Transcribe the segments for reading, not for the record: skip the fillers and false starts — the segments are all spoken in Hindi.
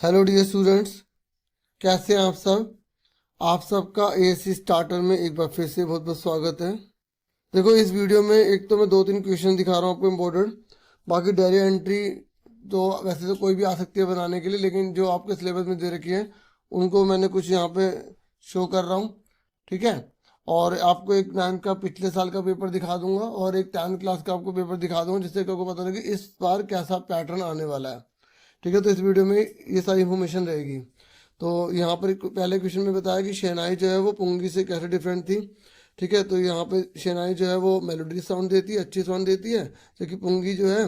हेलो डियर स्टूडेंट्स, कैसे हैं आप सब। आप सबका एएससी स्टार्टर में एक बार फिर से बहुत बहुत स्वागत है। देखो, इस वीडियो में एक तो मैं दो तीन क्वेश्चन दिखा रहा हूँ आपको इम्पोर्टेंट। बाकी डायरी एंट्री तो वैसे तो कोई भी आ सकती है बनाने के लिए, लेकिन जो आपके सिलेबस में दे रखी है उनको मैंने कुछ यहाँ पे शो कर रहा हूँ। ठीक है। और आपको एक 9th का पिछले साल का पेपर दिखा दूंगा और एक 10th क्लास का आपको पेपर दिखा दूंगा, जिससे आपको पता लगे इस बार कैसा पैटर्न आने वाला है। ठीक है। तो इस वीडियो में ये सारी इन्फॉर्मेशन रहेगी। तो यहाँ पर पहले क्वेश्चन में बताया कि शहनाई जो है वो पुंगी से कैसे डिफरेंट थी। ठीक है। तो यहाँ पे शहनाई जो है वो मेलोडी साउंड देती है, अच्छी साउंड देती है, जबकि पुंगी जो है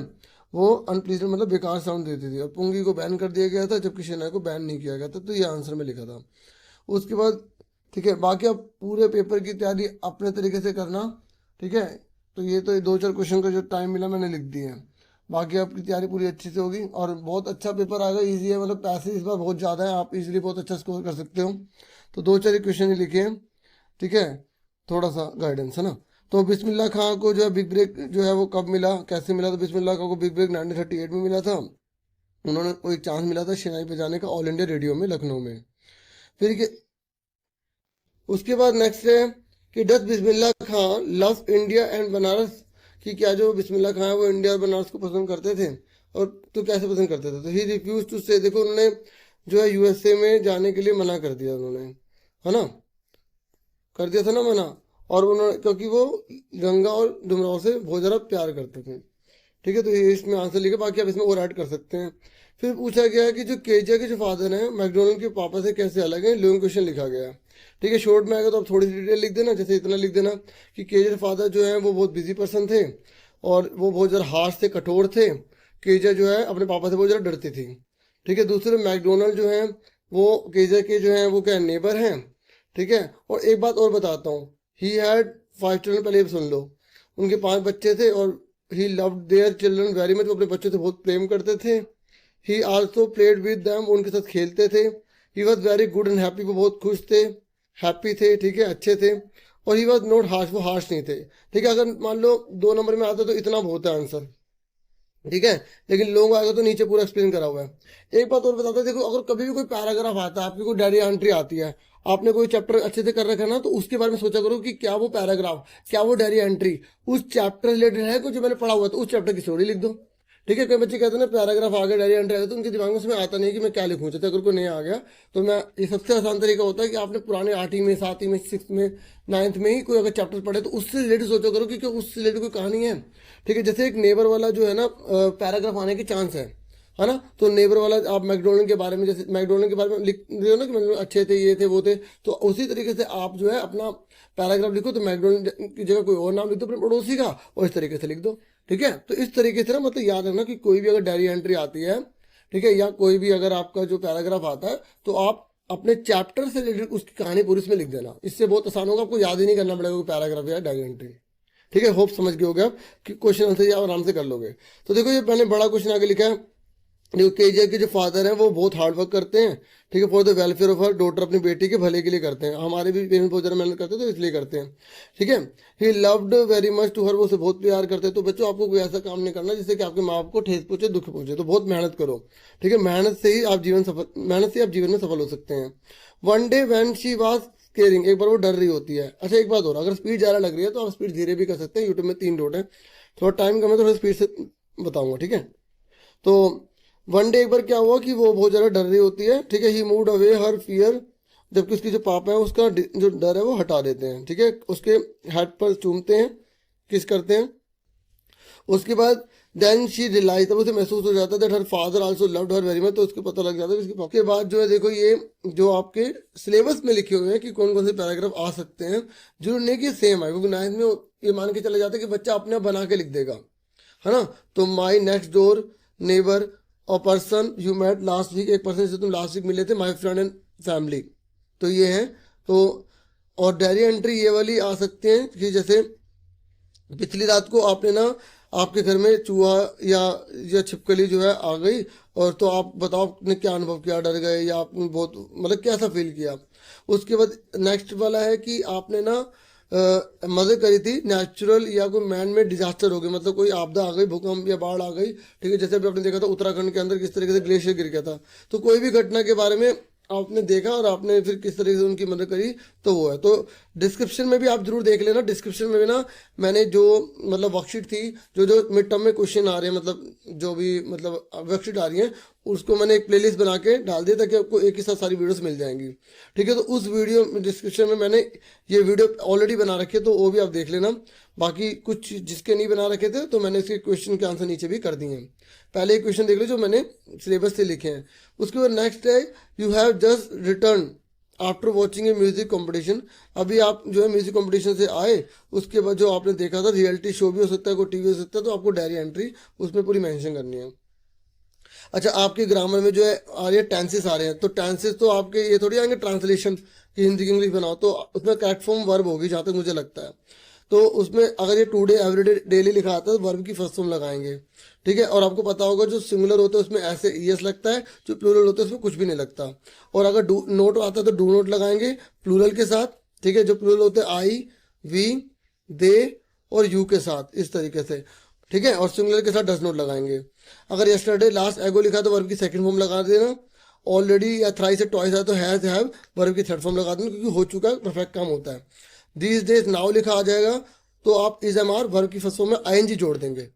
वो अनप्लीजेंट मतलब बेकार साउंड देती थी। और पुंगी को बैन कर दिया गया था, जबकि शहनाई को बैन नहीं किया गया था। तो ये आंसर में लिखा था। उसके बाद ठीक है, बाकी आप पूरे पेपर की तैयारी अपने तरीके से करना। ठीक है। तो ये तो दो चार क्वेश्चन का जो टाइम मिला मैंने लिख दिए हैं। बाकी आपकी तैयारी पूरी अच्छी से होगी और बहुत अच्छा पेपर आएगा। इजी है, मतलब पैसे इस बार बहुत ज़्यादा है, आप इजीली बहुत अच्छा स्कोर कर सकते हो। तो दो चार क्वेश्चन ही लिखे हैं। ठीक है। थोड़ा सा गाइडेंस है ना। तो बिस्मिल्लाह खां को जो है बिग ब्रेक जो है वो कब मिला, कैसे मिला। तो बिस्मिल्लाह खां को बिग ब्रेक 1938 में मिला था। उन्होंने को एक चांस मिला था शहनाई बजाने का ऑल इंडिया रेडियो में लखनऊ में। फिर उसके बाद नेक्स्ट है कि Dutch Bismillah Khan love India and Banaras. कि क्या जो बिस्मिल्लाह खां है वो इंडिया और बनारस को पसंद करते थे, और तो कैसे पसंद करते थे। तो ही रिफ्यूज टू से, देखो उन्होंने जो है यूएसए में जाने के लिए मना कर दिया उन्होंने, है ना, कर दिया था ना मना। और उन्होंने क्योंकि वो गंगा और डुमराव से बहुत ज़्यादा प्यार करते थे। ठीक है। तो ये इसमें आंसर लिखा, बाकी आप इसमें और ऐड कर सकते हैं। फिर पूछा गया है कि जो केजिया के जो फादर हैं मैकडोनल्ड के पापा से कैसे अलग हैं, लॉन्ग क्वेश्चन लिखा गया है। ठीक है। शॉर्ट में आएगा तो आप थोड़ी सी डिटेल लिख देना, जैसे इतना लिख देना कि केजिया के फादर जो है वो बहुत बिजी पर्सन थे और वो बहुत ज़्यादा हार्श थे, कठोर थे। केजिया जो है अपने पापा से बहुत ज़्यादा डरती थी। ठीक है। दूसरे मैकडोनल्ड जो है वो केजिया के जो है वो क्या नेबर हैं। ठीक है। और एक बात और बताता हूँ, ही हैड 5 चिल्ड्रन, पहले ये सुन लो। उनके 5 बच्चे थे और he loved their children very much, वो अपने बच्चों से बहुत प्रेम करते थे। ही आल्सो प्लेड विद दैम, उनके साथ खेलते थे। He was very good and happy, वो बहुत खुश थे, हैप्पी थे। ठीक है, अच्छे थे। और ही वॉज नॉट हार्श, वो हार्श नहीं थे। ठीक है। अगर मान लो 2 नंबर में आता तो इतना बहुत है आंसर। ठीक है। लेकिन लोग आएगा तो नीचे पूरा एक्सप्लेन करा हुआ है। एक बात और बताता हूँ, देखो अगर कभी भी कोई पैराग्राफ आता है, आपकी कोई डायरी एंट्री आती है, आपने कोई चैप्टर अच्छे से कर रखा है ना, तो उसके बारे में सोचा करो कि क्या वो पैराग्राफ, क्या वो डायरी एंट्री उस चैप्टर रिलेटेड है, कुछ जो मैंने पढ़ा हुआ, तो उस चैप्टर की स्टोरी लिख दो। ठीक है। कई बच्चे कहते हैं ना पैराग्राफ आ गया, डायरी एंट्री आ गया, तो उनके दिमाग में उसमें आता नहीं कि मैं क्या लिखूं। जैसे अगर कोई नहीं आ गया तो मैं, ये सबसे आसान तरीका होता है कि आपने पुराने 8वीं में, 7वीं में, 6th में, 9th में ही कोई अगर चैप्टर पढ़े तो उससे रिलेटेड सोचो करो कि उससे रिलेटेड कोई कहानी है। ठीक है। जैसे एक नेबर वाला जो है ना पैराग्राफ आने के चांस है ना। तो नेबर वाला आप मैकडोनल्ड के बारे में, जैसे मैकडोनल्ड के बारे में लिख रहे हो ना कि मैकडोनल्ड अच्छे थे, ये थे, वो थे, तो उसी तरीके से आप जो है अपना पैराग्राफ लिखो, तो मैकडोनल्ड की जगह कोई और नाम लिख दो अपने पड़ोसी का, और इस तरीके से लिख दो। ठीक है। तो इस तरीके से ना, मतलब याद रखना कि कोई भी अगर डायरी एंट्री आती है, ठीक है, या कोई भी अगर आपका जो पैराग्राफ आता है, तो आप अपने चैप्टर से रिलेटेड उसकी कहानी पूरी इसमें लिख देना। इससे बहुत आसान होगा, आपको याद ही नहीं करना पड़ेगा पैराग्राफ या डायरी एंट्री। ठीक है। होप समझ गए होगे आप कि क्वेश्चन आंसर ये आप आराम से कर लोगे। तो देखो ये मैंने बड़ा क्वेश्चन आगे लिखा है। देखो केजीआर के जो फादर हैं वो बहुत हार्ड वर्क करते हैं। ठीक है। For the welfare of her daughter, अपनी बेटी के भले के लिए करते हैं। हमारे भी पेरेंट्स बहुत ज़्यादा मेहनत करते हैं तो इसलिए करते हैं। ठीक है। He loved very much to her, वो उसे बहुत प्यार करते हैं। तो बच्चों आपको कोई ऐसा काम नहीं करना जिससे कि आपके माँ बाप को ठेस पहुंचे, दुख पहुंचे। तो बहुत मेहनत करो। ठीक है। मेहनत से ही आप जीवन में सफल हो सकते हैं। One day when she was caring, एक बार वो डर रही होती है। अच्छा एक बात और, अगर स्पीड ज़्यादा लग रही है तो आप स्पीड धीरे भी कर सकते हैं। यूट्यूब में 3 डॉट है, थोड़ा टाइम कम है तो थोड़ा स्पीड से बताऊंगा। ठीक है। तो वन डे एक बार क्या हुआ कि वो बहुत ज़्यादा डर रही होती है। ठीक है। ही मूव्ड अवे हर फियर, जबकि उसकी जो पापा है उसका जो डर है वो हटा देते हैं। ठीक है। उसके हेड पर चूमते हैं, किस करते हैं। उसके बाद देन शी रियलाइज, तब उसे महसूस हो जाता है that her father also loved her very much, तो उसको पता लग जाता है कि उसके पापा के बाद जो है, देखो ये जो आपके सिलेबस में लिखे हुए हैं कि कौन कौन से पैराग्राफ आ सकते हैं, जरूर नहीं कि सेम है, क्योंकि 9th में ये मान के चला जाता है कि बच्चा अपने आप बना के लिख देगा, है ना। तो माई नेक्स्ट डोर नेबर, और person you met last week, एक पर्सन से तुम लास्ट वीक मिले थे, माई फ्रेंड एंड फैमिली। तो ये है। तो और डायरी एंट्री ये वाली आ सकते हैं कि जैसे पिछली रात को आपने ना, आपके घर में चूहा या छिपकली जो है आ गई, और तो आप बताओ आपने क्या अनुभव किया, डर गए या आपने बहुत मतलब कैसा फील किया। उसके बाद नेक्स्ट वाला है कि आपने ना मदद करी थी नेचुरल या कोई मैन मेड डिजास्टर हो गई, मतलब कोई आपदा आ गई, भूकंप या बाढ़ आ गई, ठीक है। जैसे अभी आपने देखा था उत्तराखंड के अंदर किस तरीके से ग्लेशियर गिर गया था। तो कोई भी घटना के बारे में आपने देखा और आपने फिर किस तरीके से उनकी मदद करी, तो वो है। तो डिस्क्रिप्शन में भी आप जरूर देख लेना। डिस्क्रिप्शन में भी ना मैंने जो मतलब वर्कशीट थी, जो जो मिड टर्म में क्वेश्चन आ रहे हैं, मतलब जो भी मतलब वर्कशीट आ रही है, उसको मैंने एक प्लेलिस्ट बना के डाल दिया ताकि आपको एक ही साथ सारी वीडियोस मिल जाएंगी, ठीक है। तो उस वीडियो डिस्क्रिप्शन में मैंने ये वीडियो ऑलरेडी बना रखे, तो वो भी आप देख लेना। बाकी कुछ जिसके नहीं बना रखे थे तो मैंने इसके क्वेश्चन के आंसर नीचे भी कर दिए हैं। पहले एक क्वेश्चन देख लो जो मैंने सिलेबस से लिखे हैं। उसके बाद नेक्स्ट है, you have just return after watching A music competition. अभी आप जो है म्यूजिक कॉम्पिटिशन से आए, उसके बाद जो आपने देखा था, रियलिटी शो भी हो सकता है, कोई टीवी हो सकता है, तो आपको डायरी एंट्री उसमें पूरी मेंशन करनी है। अच्छा, आपके ग्रामर में जो है आ रही है टेंसेस आ रहे हैं, तो टेंसेस तो आपके ये थोड़ी आएंगे ट्रांसलेशन कि हिंदी की इंग्लिश बनाओ, तो उसमें करेक्ट फॉर्म वर्ब होगी जहाँ तक मुझे लगता है। तो उसमें अगर ये टुडे एवरीडे डेली लिखा आता है तो वर्ब की फर्स्ट फॉर्म लगाएंगे, ठीक है। और आपको पता होगा जो सिंगुलर होता है उसमें ऐसे ईएस लगता है, जो प्लूरल होता है उसमें कुछ भी नहीं लगता। और अगर नोट आता है तो डू नोट लगाएंगे प्लूरल के साथ, ठीक है। जो प्लूरल होते हैं आई, वी, दे और यू के साथ, इस तरीके से, ठीक है। और सिंगुलर के साथ डज नॉट लगाएंगे। अगर यस्टरडे लास्ट एगो लिखा तो वर्ब की सेकंड फॉर्म लगा देना। ऑलरेडी या थ्राइस या ट्वाइस आया तो हैज हैव वर्ब की थर्ड फॉर्म लगा देना, क्योंकि हो चुका है, परफेक्ट काम होता है। दीज डेज नाउ लिखा आ जाएगा तो आप इज एम आर वर्ब की फर्स्ट फॉर्म में आईएनजी जोड़ देंगे,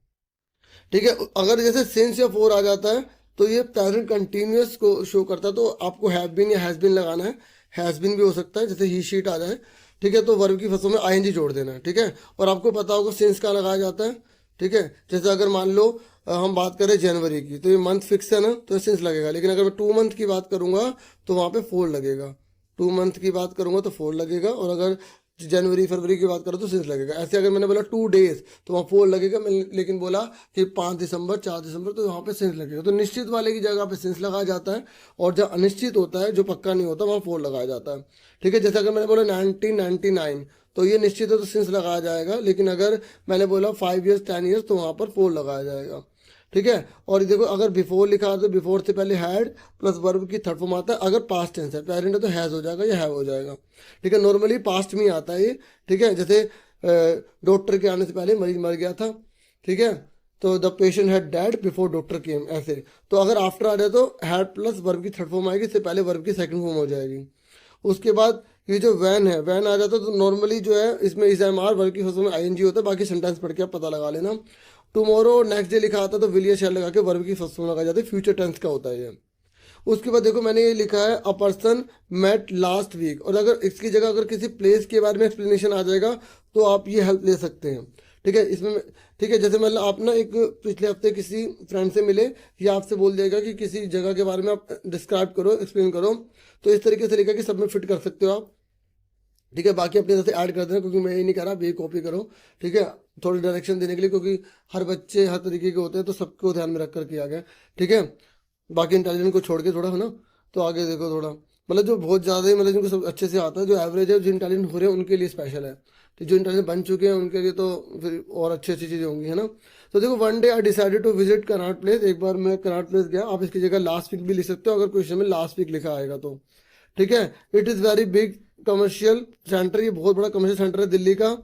ठीक है। अगर जैसे सिंस या फोर आ जाता है तो ये प्रेजेंट कंटिन्यूअस को शो करता है, तो आपको हैव बीन या हैज बीन लगाना है। हैज बीन भी हो सकता है, जैसे ही शीट आ जाए, ठीक है। तो वर्ब की फर्स्ट फॉर्म में आईएनजी जोड़ देना है, ठीक है। और आपको पता होगा सिंस का लगाया जाता है, ठीक है। जैसे अगर मान लो हम बात करें जनवरी की, तो ये मंथ फिक्स है ना, तो सिंस लगेगा। लेकिन अगर मैं 2 मंथ की बात करूंगा तो वहाँ पे 4 लगेगा। 2 मंथ की बात करूंगा तो 4 लगेगा, और अगर जनवरी फरवरी की बात करूँ तो सिंस लगेगा। ऐसे अगर मैंने बोला 2 डेज तो वहाँ 4 लगेगा, मैंने लेकिन बोला कि 5 दिसंबर 4 दिसंबर, तो वहाँ पे सिंस लगेगा। तो निश्चित वाले की जगह पे सिंस लगाया जाता है, और जब अनिश्चित होता है, जो पक्का नहीं होता, वहाँ 4 लगाया जाता है, ठीक है। जैसे अगर मैंने बोला 1999 तो ये निश्चित है तो सिंस लगाया जाएगा। लेकिन अगर मैंने बोला 5 ईयर्स 10 ईयर्स तो वहाँ पर 4 लगाया जाएगा, ठीक है। और देखो अगर बिफोर लिखा है तो बिफोर से पहले हैड प्लस वर्ब की थर्ड फॉर्म आता है। अगर पास्ट टेंस है, पेरेंट है, तो हैज हो जाएगा या हैव हो जाएगा, ठीक है। नॉर्मली पास्ट में ही आता है ये, ठीक है। जैसे डॉक्टर के आने से पहले मरीज मर गया था, ठीक है। तो the patient had dad before doctor केम, ऐसे। तो अगर आफ्टर आ जाए तो हैड प्लस वर्ब की थर्ड फॉर्म आएगी, इससे पहले वर्ब की सेकंड फॉर्म हो जाएगी। उसके बाद ये जो वैन है, वैन आ जाता है तो नॉर्मली जो है इसमें इज एम आर वर्ब की फर्स्ट फॉर्म में आईएनजी होता है। बाकी सेंटेंस पढ़ के आप पता लगा लेना। टुमारो नेक्स्ट डे लिखा आता है तो विल या शैल लगा के वर्ब की फर्स्ट फॉर्म लगा जाती है, फ्यूचर टेंस का होता है ये। उसके बाद देखो मैंने ये लिखा है a person met last week, और अगर इसकी जगह अगर किसी प्लेस के बारे में एक्सप्लेनेशन आ जाएगा तो आप ये हेल्प ले सकते हैं, ठीक है। इसमें ठीक है, जैसे मतलब आप ना एक पिछले हफ्ते किसी फ्रेंड से मिले, या आपसे बोल देगा कि किसी जगह के बारे में आप डिस्क्राइब करो, एक्सप्लेन करो, तो इस तरीके से लिखा कि सब में फिट कर सकते हो आप, ठीक है। बाकी अपनी तरफ से ऐड कर देना, क्योंकि मैं ये नहीं कह रहा आप ये कॉपी करो, ठीक है। थोड़ी डायरेक्शन देने के लिए, क्योंकि हर बच्चे हर तरीके के होते हैं, तो सबको ध्यान में रख कर किया गया, ठीक है। बाकी इंटेलिजेंट को छोड़ के थोड़ा है ना, तो आगे देखो थोड़ा मतलब जो बहुत ज़्यादा ही मतलब जिनको सब अच्छे से आता है, जो एवरेज है, जो इंटेलिजेंट हो रहे हैं उनके लिए स्पेशल है, तो जो इंटेलिजेंट बन चुके हैं उनके लिए तो फिर और अच्छी अच्छी चीज़ें होंगी, है ना। तो देखो one day I decided to visit Connaught Place, एक बार मैं कनॉट प्लेस गया। आप इसकी जगह लास्ट वीक भी लिख सकते हो अगर क्वेश्चन में लास्ट वीक लिखा आएगा तो, ठीक है। It is very big commercial centre, ये बहुत बड़ा कमर्शियल सेंटर है दिल्ली का,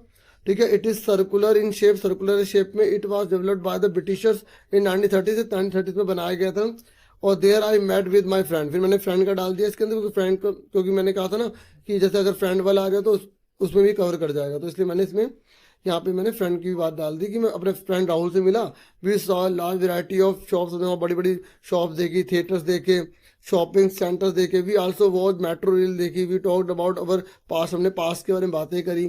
ठीक है। It is circular in shape, circular shape में। It was developed by the Britishers in 1930 से 1930 में बनाया गया था। और there I met with my friend, फिर मैंने फ्रेंड का डाल दिया इसके अंदर, क्योंकि फ्रेंड को, क्योंकि मैंने कहा था ना कि जैसे अगर फ्रेंड वाला आ जाए तो उसमें भी कवर कर जाएगा, तो इसलिए मैंने इसमें यहाँ पे मैंने फ्रेंड की बात डाल दी कि मैं अपने फ्रेंड राहुल से मिला। We saw large variety of shops, वहाँ बड़ी बड़ी शॉप्स देखी, थिएटर्स देखे, शॉपिंग सेंटर्स देखे। We also watch metro rail देखी। We talked about our pass, हमने पास के बारे में बातें करी,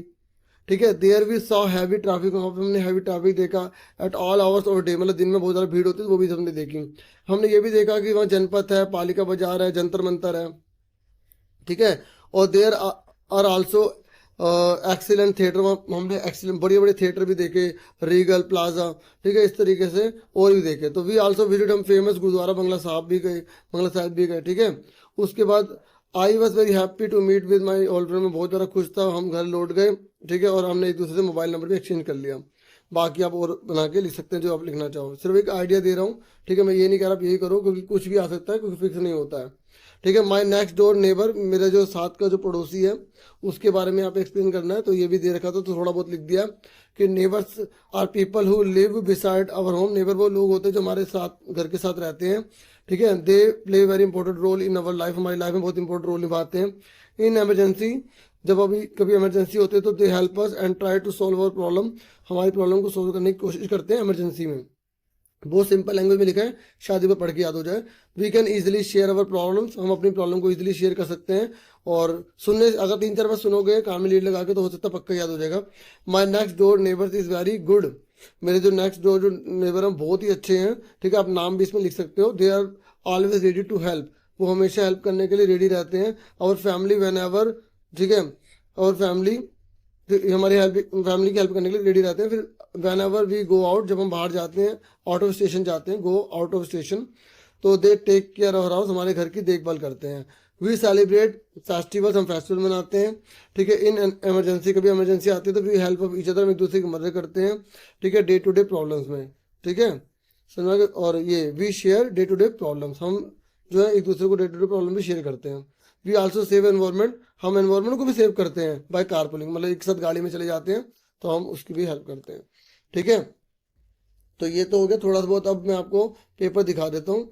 ठीक है। There we saw heavy traffic, वहाँ पे हमने हैवी ट्रैफिक देखा। At all hours of day, मतलब दिन में बहुत ज़्यादा भीड़ होती है, वो भी हमने देखी। हमने ये भी देखा कि वहाँ जनपथ है, पालिका बाजार है, जंतर मंतर है, ठीक है। और there are also excellent theatre, हमने एक्सीलेंट बड़े बड़े थिएटर भी देखे, रीगल प्लाजा, ठीक है, इस तरीके से और भी देखे। तो वी आल्सो विजिट, हम फेमस गुरुद्वारा बंगला साहब भी गए, बंगला साहब भी गए, ठीक है। उसके बाद I was very happy to meet with my old friend, मैं बहुत ज़्यादा खुश था, हम घर लौट गए, ठीक है। और हमने एक दूसरे से मोबाइल नंबर भी एक्सचेंज कर लिया। बाकी आप और बना के लिख सकते हैं जो आप लिखना चाहो, सिर्फ एक आइडिया दे रहा हूँ, ठीक है। मैं ये नहीं कह रहा आप यही करो, क्योंकि कुछ भी आ सकता है, क्योंकि फिक्स नहीं होता है, ठीक है। माई नेक्स्ट डोर नेबर, मेरा जो साथ का जो पड़ोसी है उसके बारे में आप एक्सप्लेन करना है, तो ये भी दे रखा था तो थोड़ा बहुत लिख दिया कि neighbours are people who live beside our home. Neighbour वो लोग होते हैं जो हमारे साथ घर के साथ रहते हैं, ठीक है। They play very important role in our life, हमारी लाइफ में बहुत इंपॉर्टेंट रोल निभाते हैं। इन एमरजेंसी, जब अभी कभी इमरजेंसी होती है तो they help us and try to solve our problem, हमारी प्रॉब्लम को सॉल्व करने की कोशिश करते हैं इमरजेंसी में। बहुत सिंपल लैंग्वेज में लिखा है, शादी पर पढ़ के याद हो जाए। We can easily share our problems, हम अपनी प्रॉब्लम को ईजिली शेयर कर सकते हैं। और सुनने, अगर 3-4 बार सुनोगे कान में लीड लगा के, तो हो सकता है पक्का याद हो जाएगा। माई next door neighbours is very good, मेरे जो नेक्स्ट डोर जो नेबर हैं बहुत ही अच्छे हैं, ठीक है। आप नाम भी इसमें लिख सकते हो। They are always ready to help, वो हमेशा हेल्प करने के लिए रेडी रहते हैं। और फैमिली वेन एवर, ठीक है, और फैमिली हमारी हेल्प, फैमिली की हेल्प करने के लिए रेडी रहते हैं। फिर whenever we go out, जब हम बाहर जाते हैं, आउट ऑफ स्टेशन जाते हैं, गो आउट ऑफ स्टेशन, तो they take care of house, हमारे घर की देखभाल करते हैं। वी सेलिब्रेट फेस्टिवल्स, हम फेस्टिवल मनाते हैं, ठीक है। इन इमरजेंसी, कभी इमरजेंसी आती है तो we help of each other, हम एक दूसरे की मदद करते हैं, ठीक है, डे टू डे प्रॉब्लम्स में, ठीक है, समझ। और ये we share day to day problems, हम जो है एक दूसरे को डे टू डे प्रॉब्लम भी शेयर करते हैं। वी आल्सो सेव एनवायरमेंट, हम एनवायरमेंट को भी सेव करते हैं बाय कारपूलिंग, मतलब एक साथ गाड़ी में चले जाते हैं तो हम उसकी भी हेल्प करते हैं, ठीक है। तो ये तो हो गया थोड़ा बहुत। अब मैं आपको पेपर दिखा देता हूँ।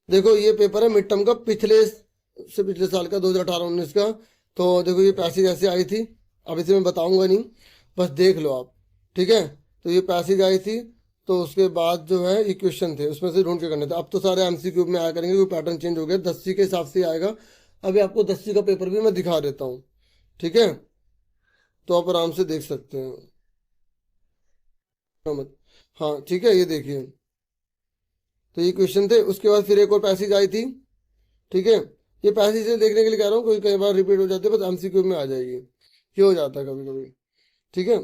देखो ये पेपर है मिड टर्म का, पिछले साल का 2018-19 का। तो देखो ये पैसेज ऐसे आई थी, अब इसे मैं बताऊंगा नहीं, बस देख लो आप, ठीक है। तो ये पैसेज आई थी, तो उसके बाद जो है ये क्वेश्चन थे, उसमें से ढूंढ के करने थे। अब तो सारे एमसीक्यू में आया करेंगे, क्योंकि पैटर्न चेंज हो गया, 10वीं के हिसाब से आएगा। अभी आपको 10वीं का पेपर भी मैं दिखा देता हूँ, ठीक है, तो आप आराम से देख सकते हैं। हाँ ठीक है, ये देखिए, तो ये क्वेश्चन थे। उसके बाद फिर एक और पैसेज आई थी, ठीक है। ये पैसेज देखने के लिए कह रहा हूँ, कोई कई बार रिपीट हो जाते हैं, बस एमसीक्यू में आ जाएगी, ये हो जाता है कभी कभी, ठीक है।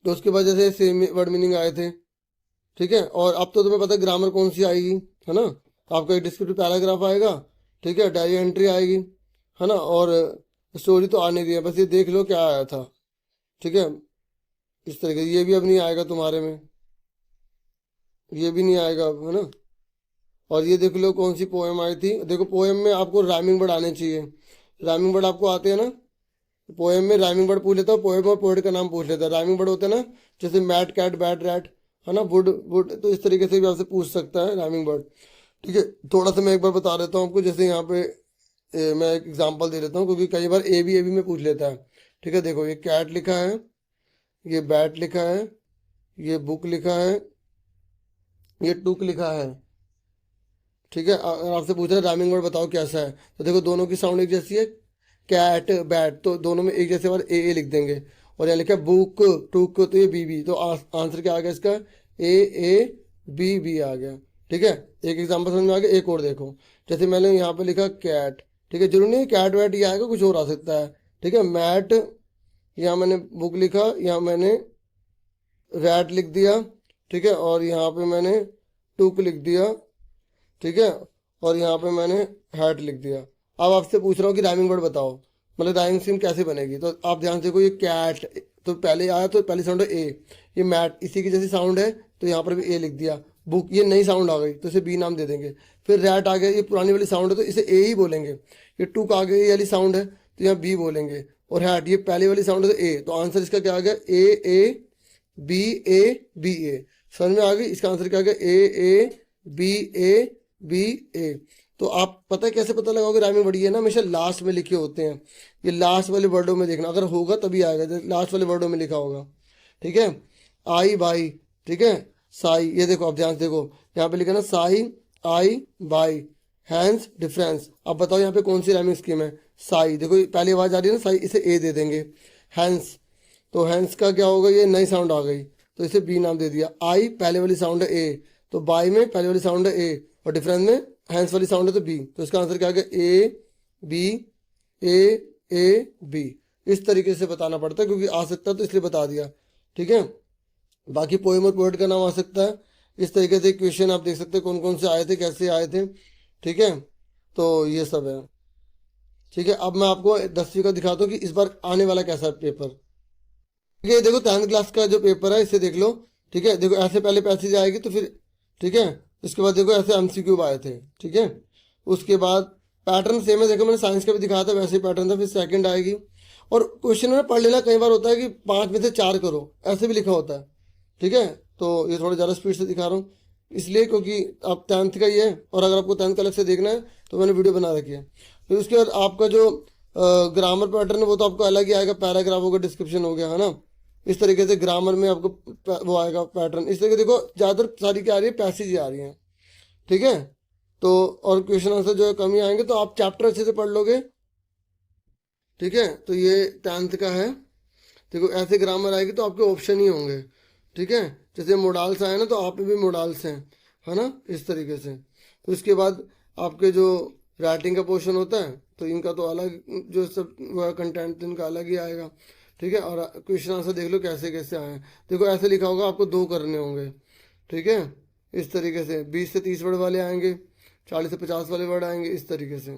तो उसके बाद जैसे सेम वर्ड मीनिंग आए थे, ठीक है। और अब तो तुम्हें पता है ग्रामर कौन सी आएगी, है ना। आपका एक डिस्क्रिप्टिव पैराग्राफ आएगा, ठीक है, डायरी एंट्री आएगी, है ना, और स्टोरी तो आने दी है, बस ये देख लो क्या आया था, ठीक है। इस तरीके ये भी अब नहीं आएगा तुम्हारे में, ये भी नहीं आएगा अब, है ना। और ये देख लो कौन सी पोएम आई थी। देखो पोएम में आपको राइमिंग वर्ड आने चाहिए, राइमिंग वर्ड आपको आते हैं ना। पोएम में राइमिंग वर्ड पूछ लेता हूँ, पोएम और पोएट का नाम पूछ लेता है। राइमिंग वर्ड होते हैं ना, जैसे मैट कैट बैट रैट, है ना, वुड वुड, तो इस तरीके से भी आपसे पूछ सकता है राइमिंग वर्ड, ठीक है। थोड़ा सा मैं एक बार बता देता हूँ आपको, जैसे यहाँ पे मैं एक एग्जांपल दे देता हूँ, क्योंकि कई बार ए बी में पूछ लेता है, ठीक है। देखो ये कैट लिखा है, ये बैट लिखा है, ये बुक लिखा है, ये टुक लिखा है, ठीक है। अगर आपसे पूछ रहा है राइमिंग वर्ड बताओ कैसा है, तो देखो दोनों की साउंड एक जैसी है, कैट बैट, तो दोनों में एक जैसे बार ए लिख देंगे। और यहाँ लिखा है बुक टुक, तो ये बी, तो आंसर क्या आ गया इसका, ए बी आ गया, ठीक है। एक एग्जांपल समझ में आ गया। एक और देखो, जैसे मैंने यहाँ पे लिखा कैट, ठीक है, जरूरी नहीं कैट वैट ये आएगा, कुछ और आ सकता है, ठीक है। मैट, यहाँ मैंने बुक लिखा, यहाँ मैंने रैट लिख दिया, ठीक है, और यहाँ पे मैंने टुक लिख दिया, ठीक है, और यहाँ पे मैंने हैट लिख दिया। अब आपसे पूछ रहा हूँ कि राइमिंग वर्ड बताओ, मतलब राइमिंग स्कीम कैसे बनेगी। तो आप ध्यान से देखो, ये कैट तो पहले आया, तो पहली साउंड है ए, ये मैट इसी की जैसी साउंड है, तो यहाँ पर भी ए लिख दिया। बुक ये नई साउंड आ गई, तो इसे बी नाम दे देंगे। फिर रैट आ गया, ये पुरानी वाली साउंड है, तो इसे ए ही बोलेंगे। ये टुक आ गई, ये वाली साउंड है, तो यहाँ बी बोलेंगे। और हैट ये पहली वाली साउंड है, तो ए, तो आंसर इसका क्या आ गया, ए बी ए। समझ में आ गई, इसका आंसर क्या आ गया, ए बी ए। तो आप पता है कैसे पता लगाओगे राइमिंग वर्ड, ये ना हमेशा लास्ट में लिखे होते हैं, ये लास्ट वाले वर्डों में देखना, अगर होगा तभी आएगा, लास्ट वाले वर्डों में लिखा होगा, ठीक है। आई बाई, ठीक है, साई, ये देखो आप ध्यान से देखो, यहाँ पे लिखा ना साई आई बाई, हैंस डिफरेंस। अब बताओ यहाँ पे कौन सी राइमिंग स्कीम है, साई, देखो पहली आवाज आ रही है ना साई, इसे ए दे देंगे। हैंस, तो हैंस का क्या होगा, ये नई साउंड आ गई, तो इसे बी नाम दे दिया। आई पहले वाली साउंड है ए, तो बाई में पहले वाली साउंड है ए, और डिफरेंस में हैंस वाली साउंड है तो बी, तो इसका आंसर क्या आ गया, ए बी। इस तरीके से बताना पड़ता है, क्योंकि आ सकता है तो इसलिए बता दिया, ठीक है। बाकी पोएम और पोएट का नाम आ सकता है। इस तरीके से क्वेश्चन आप देख सकते हैं कौन कौन से आए थे, कैसे आए थे, ठीक है। तो ये सब है, ठीक है। अब मैं आपको 10वीं का दिखाता हूँ कि इस बार आने वाला कैसा है पेपर। ठीक है, देखो 10th क्लास का जो पेपर है इसे देख लो। ठीक है, देखो ऐसे पहले पैसेज आएगी तो फिर, ठीक है, इसके बाद देखो ऐसे एमसीक्यू आए थे। ठीक है, उसके बाद पैटर्न सेम है, देखो मैंने साइंस का भी दिखाया था वैसे ही पैटर्न था। फिर सेकंड आएगी, और क्वेश्चन में पढ़ लेना, कई बार होता है कि 5 में से 4 करो, ऐसे भी लिखा होता है। ठीक है, तो ये थोड़ा ज़्यादा स्पीड से दिखा रहा हूँ इसलिए क्योंकि आप 10th का ही है, और अगर आपको 10th का अलग से देखना है तो मैंने वीडियो बना रखी है। फिर उसके बाद आपका जो ग्रामर पैटर्न है वो तो आपको अलग ही आएगा, पैराग्राफ होगा, डिस्क्रिप्शन हो गया, है ना। इस तरीके से ग्रामर में आपको वो आएगा पैटर्न। इस तरीके देखो ज़्यादातर सारी क्या आ रही है, पैसेज ही आ रही हैं। ठीक है, तो और क्वेश्चन आंसर जो है कम ही आएंगे, तो आप चैप्टर अच्छे से पढ़ लोगे। ठीक है, तो ये 10th का है। देखो ऐसे ग्रामर आएगी तो आपके ऑप्शन ही होंगे। ठीक है, जैसे मोडाल्स आए ना तो आप में भी मोडाल्स हैं, है ना, इस तरीके से। तो इसके बाद आपके जो राइटिंग का पोर्शन होता है तो इनका तो अलग, जो सब कंटेंट इनका अलग ही आएगा। ठीक है, और क्वेश्चन आंसर देख लो कैसे कैसे आए हैं। देखो ऐसे लिखा होगा, आपको 2 करने होंगे। ठीक है, इस तरीके से 20 से 30 वर्ड वाले आएंगे, 40 से 50 वाले वर्ड आएंगे, इस तरीके से।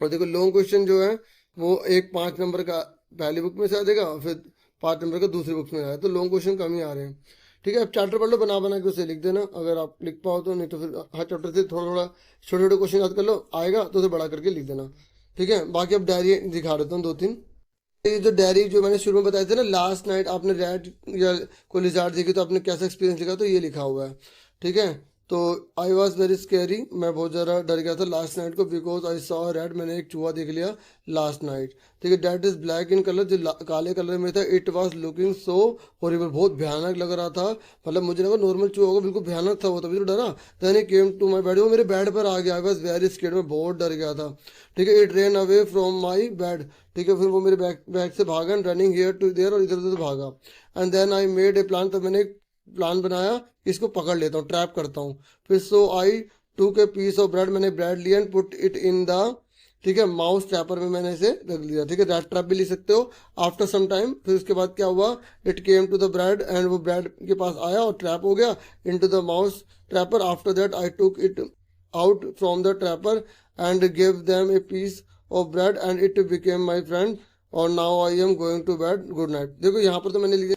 और देखो लॉन्ग क्वेश्चन जो है वो एक 5 नंबर का पहली बुक में से आ जाएगा, और फिर 5 नंबर का दूसरी बुक में आएगा, तो लॉन्ग क्वेश्चन कम ही आ रहे हैं। ठीक है, अब चैप्टर पढ़ लो, बना बना के उसे लिख देना अगर आप लिख पाओ तो, नहीं तो फिर हर चैप्टर से थोड़ा थोड़ा छोटे छोटे क्वेश्चन याद कर लो, आएगा तो उसे बड़ा करके लिख देना। ठीक है, बाकी अब डायरी दिखा देता हूँ 2-3। ये जो डायरी जो मैंने शुरू में बताया था ना, लास्ट नाइट आपने रैट या कोई लिजार्ड देखी तो आपने कैसा एक्सपीरियंस लिखा, तो ये लिखा हुआ है। ठीक है, तो आई वॉज वेरी स्केरी, मैं बहुत ज़्यादा डर गया था लास्ट नाइट को, बिकॉज आई सॉ रेड, मैंने एक चूहा देख लिया लास्ट नाइट। ठीक है, that is black in colour, जो काले कलर में था। It was looking so horrible, बहुत भयानक लग रहा था। मतलब मुझे लगा नॉर्मल चूहा होगा, बिल्कुल भयानक था वो, तभी तो डरा। Then he came to my bed, वो मेरे बेड पर आ गया। आई वॉज वेरी स्केर्ड, मैं बहुत डर गया था। ठीक है, it ran away from my bed. ठीक है, फिर वो मेरे बैग से भागा, and running here to there, और इधर उधर भागा। And then I made a plan, तब मैंने एक प्लान बनाया कि इसको पकड़ लेता हूँ, ट्रैप करता हूँ। फिर सो आई टूक ए पीस ऑफ ब्रेड, मैंने ब्रेड लिया and put it in the, ठीक है, माउस ट्रैपर में मैंने इसे रख लिया। ठीक है, रैट ट्रैप भी लिख सकते हो। आफ्टर सम टाइम, फिर उसके बाद क्या हुआ, it came to the bread, and वो ब्रेड के पास आया और ट्रैप हो गया into the mouse trapper. After that I took it out from the trapper and give them a piece of bread, and it became my friend, और now I am going to bed, good night. देखो यहाँ पर तो मैंने लिया